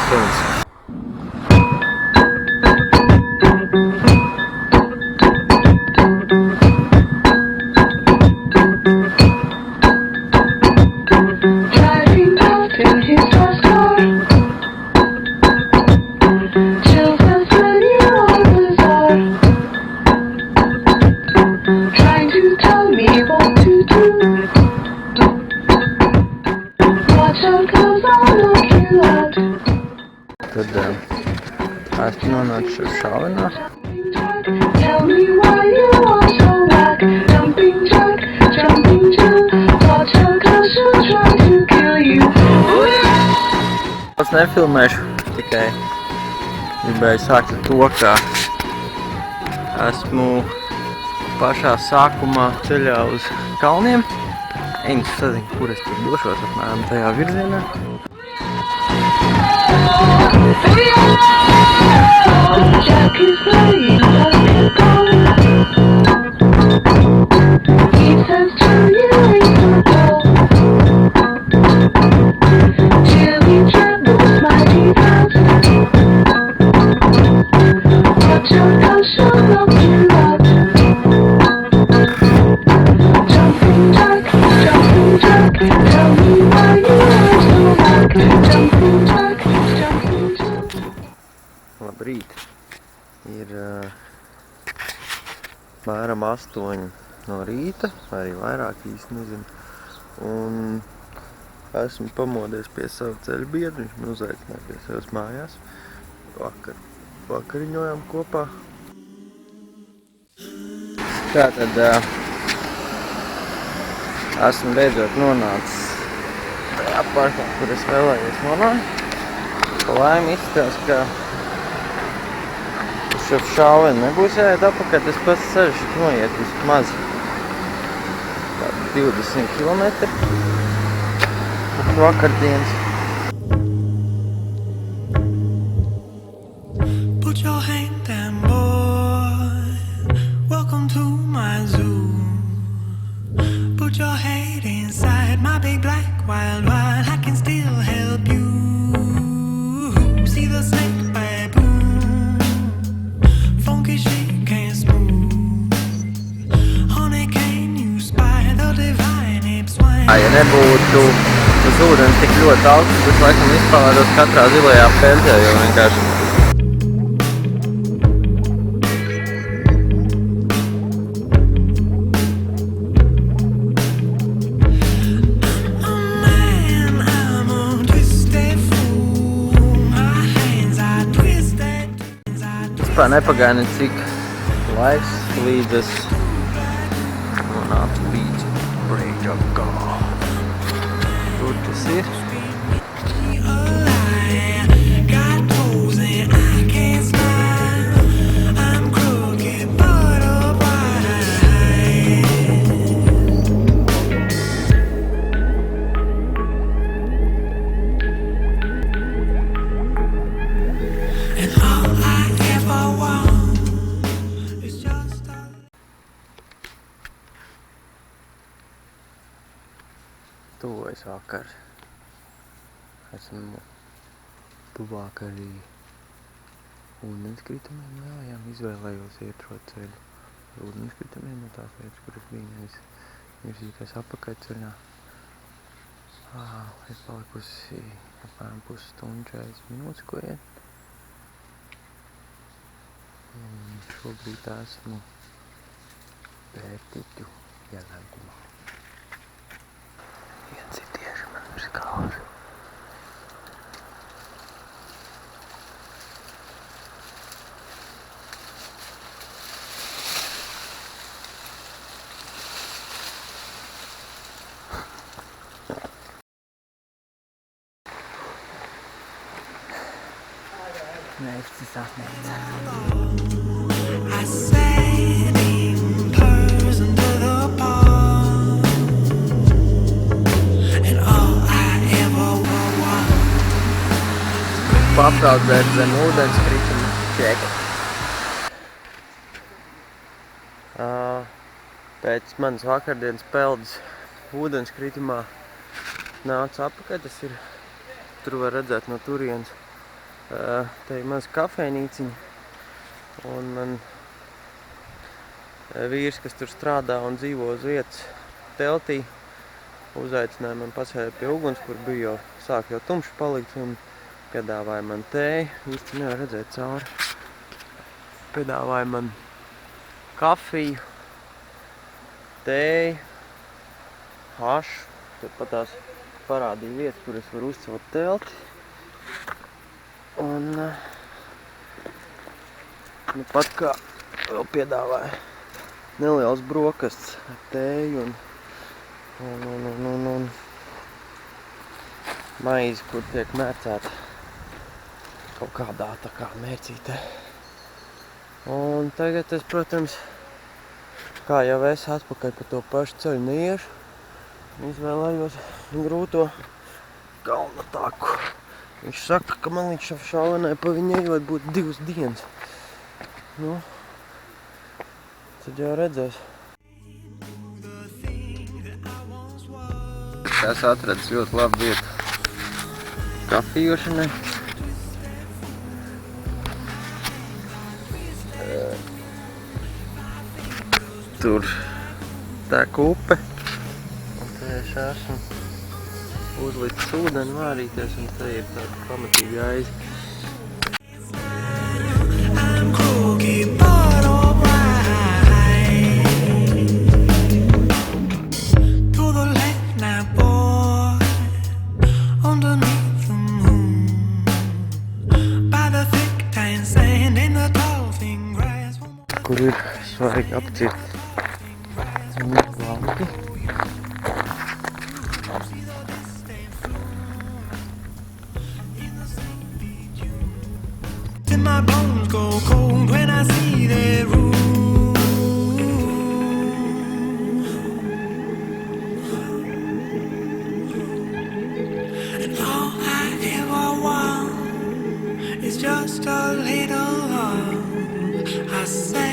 suns. Tad esmu nonācis šāvienā. Es nefilmēšu, tikai gribēju sākt ar to, ka esmu pašā sākumā ceļā uz kalniem. Eņģis sazina, kur es tur došos, apmēram tajā virzienā. Labrīt! Ir mēram 8 no rīta, vai arī vairāk, īsti nezinu. Un esmu pamodies pie sava ceļu biedra, viņš man uzaicināja pie sevis mājās. Vakariņojām kopā. Tātad esmu beidzot nonācis tajā parkā, kur es vēlējos nonākt. Pa laimi izskatās, ka uz šo šāvienu nebūs jāiet apakaļ, tas pats ceļš noiet vismaz 20 kilometri vakardienas. Put your hand down, boy. Welcome to my zoo. Put your head inside my big black wild wine. I can still help you. See the snake baboon. Funky shake and smooth. Honey, can you spy the divine ape swine? Ja nebūtu uz ūdens tik ļoti augsts, tas laikam izpalēdos katrā zilajā peļķē, jo vienkārši vispār nepagāja cik laiks līdz es nonācu līdz Bridge of God. Tur tas ir. Tuvojas vakars. Esmu tuvāk arī ūdenskritumiem mājām. Izvēlējos iet šo ceļu ar ūdenskritumiem no tās vietas, kur es biju nevis virzīties apakaļceļā. Ir palikusi apmēram pusstundu 40 minūtes, ko iet. Šobrīd esmu Pērtiķu ielēkumā. Viens ir tieši man uz galvas. Nächstes auf I said in person to the pond, and all I ever want. Papeldēt zem ūdenskrituma čeka. Pēc manas vakardienas peldes ūdenskritumā nāca apakaļ, tas ir, tur var redzēt no turienes Te ir maz kafejnīciņa. Un man vīrs, kas tur strādā un dzīvo uz vietas teltī, uzaicināja man pasēdēt pie uguns, kur bija jau sāk jau tumšs palikt, un piedāvāja man tēju. Īsti nevar redzēt cauri. Piedāvāja man kafiju, tēju, hašu. Tad pat tās parādīja vietas, kur es varu uzcelt telti. Un nu pat kā vēl piedāvāja neliels brokastis ar tēju un maizi, kur tiek mērcēta kaut kādā tā kā mērcītē. Un tagad es, protams, kā jau es atpakaļ pa to pašu ceļu neiešu, izvēlējos grūto kalna taku. Viņš saka, ka man līdz šaulenai pa viņai var būt 2 dienas. Nu, tad jau redzēs. Es atradu ļoti labu vietu kafījošanai. Tur tek upe. Un te es esmu uzlicis ūdeni vārīties, un te ir tāda pamatīga aiza. Kur ir svarīgi apcirt lauki. My bones go cold when I see that room. And all I ever want is just a little love. I say